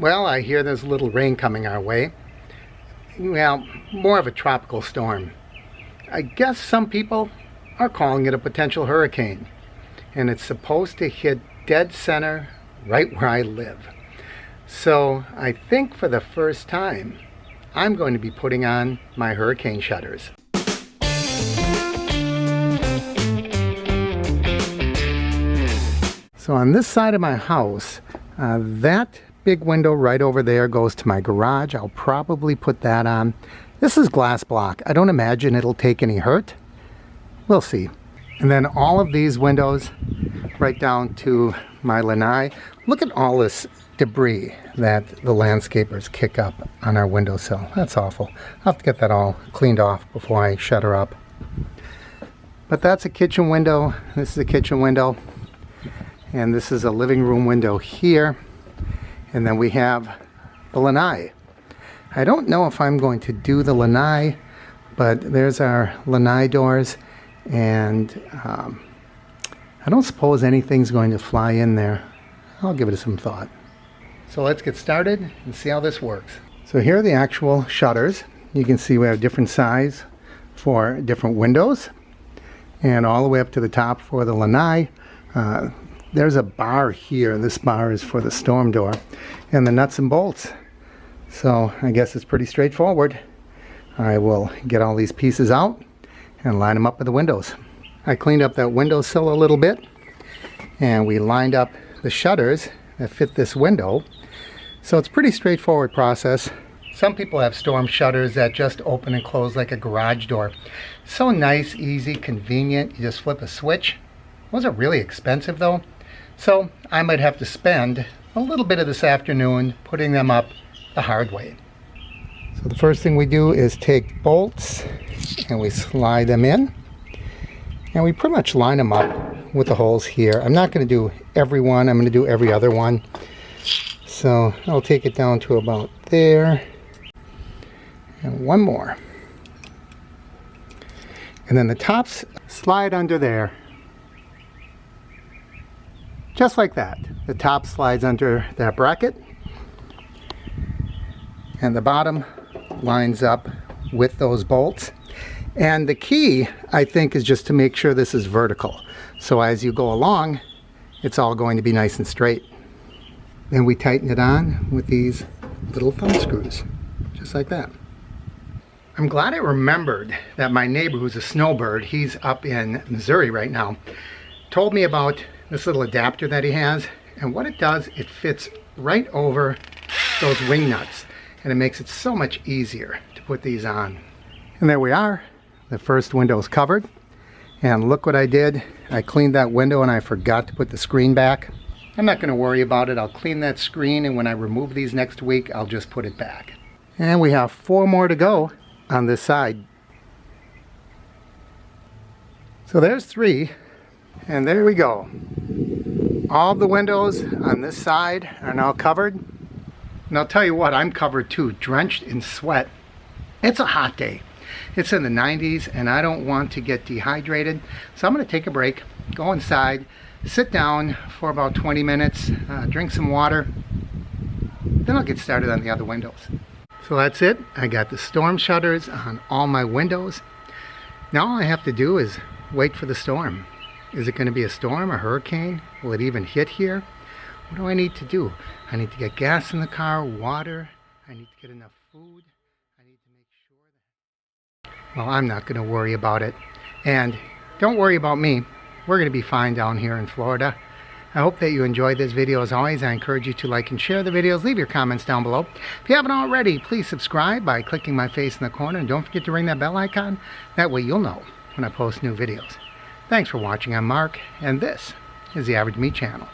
Well, I hear there's a little rain coming our way. Well, more of a tropical storm. I guess some people are calling it a potential hurricane. And it's supposed to hit dead center right where I live. So I think for the first time, I'm going to be putting on my hurricane shutters. So on this side of my house, that big window right over there goes to my garage. I'll probably put that on. This is glass block. I don't imagine it'll take any hurt. We'll see. And then all of these windows right down to my lanai. Look at all this debris that the landscapers kick up on our windowsill. That's awful. I'll have to get that all cleaned off before I shutter up. But that's a kitchen window. This is a kitchen window. And this is a living room window here. And then we have the lanai. I don't know if I'm going to do the lanai, but there's our lanai doors. And I don't suppose anything's going to fly in there. I'll give it some thought. So let's get started and see how this works. So here are the actual shutters. You can see we have different size for different windows. And all the way up to the top for the lanai. There's a bar here. This bar is for the storm door and the nuts and bolts. So I guess it's pretty straightforward. I will get all these pieces out and line them up with the windows. I cleaned up that windowsill a little bit and we lined up the shutters that fit this window. So it's a pretty straightforward process. Some people have storm shutters that just open and close like a garage door. So nice, easy, convenient. You just flip a switch. Wasn't really expensive though. So I might have to spend a little bit of this afternoon putting them up the hard way. So the first thing we do is take bolts and we slide them in. And we pretty much line them up with the holes here. I'm not going to do every one. I'm going to do every other one. So I'll take it down to about there. And one more. And then the tops slide under there. Just like that. The top slides under that bracket. And the bottom lines up with those bolts. And the key, I think, is just to make sure this is vertical. So as you go along, it's all going to be nice and straight. Then we tighten it on with these little thumb screws, just like that. I'm glad I remembered that my neighbor, who's a snowbird, he's up in Missouri right now, told me about this little adapter that he has. And what it does, it fits right over those wing nuts. And it makes it so much easier to put these on. And there we are. The first window is covered. And look what I did. I cleaned that window and I forgot to put the screen back. I'm not going to worry about it. I'll clean that screen, and when I remove these next week, I'll just put it back. And we have 4 more to go on this side. So there's 3. And there we go. All the windows on this side are now covered. And I'll tell you what, I'm covered too, drenched in sweat. It's a hot day. It's in the 90s and I don't want to get dehydrated. So I'm going to take a break, go inside, sit down for about 20 minutes, drink some water. Then I'll get started on the other windows. So that's it. I got the storm shutters on all my windows. Now all I have to do is wait for the storm. Is it going to be a storm, a hurricane? Will it even hit here? What do I need to do? I need to get gas in the car, water. I need to get enough food. I need to make sure that... Well, I'm not going to worry about it. And don't worry about me. We're going to be fine down here in Florida. I hope that you enjoyed this video. As always, I encourage you to like and share the videos. Leave your comments down below. If you haven't already, please subscribe by clicking my face in the corner. And don't forget to ring that bell icon. That way you'll know when I post new videos. Thanks for watching. I'm Mark, and this is the Average Me Channel.